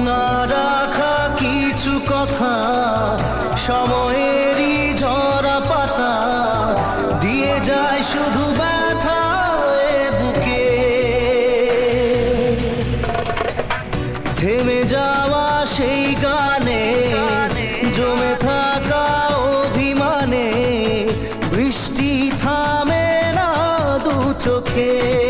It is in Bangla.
না রাখা কিছু কথা সময়েরই ঝরা পাতা দিয়ে যায় শুধু ব্যথা এ বুকে। থেমে যাওয়া সেই গানে জমে থাকা অভিমানে বৃষ্টি থামে না দু চোখে।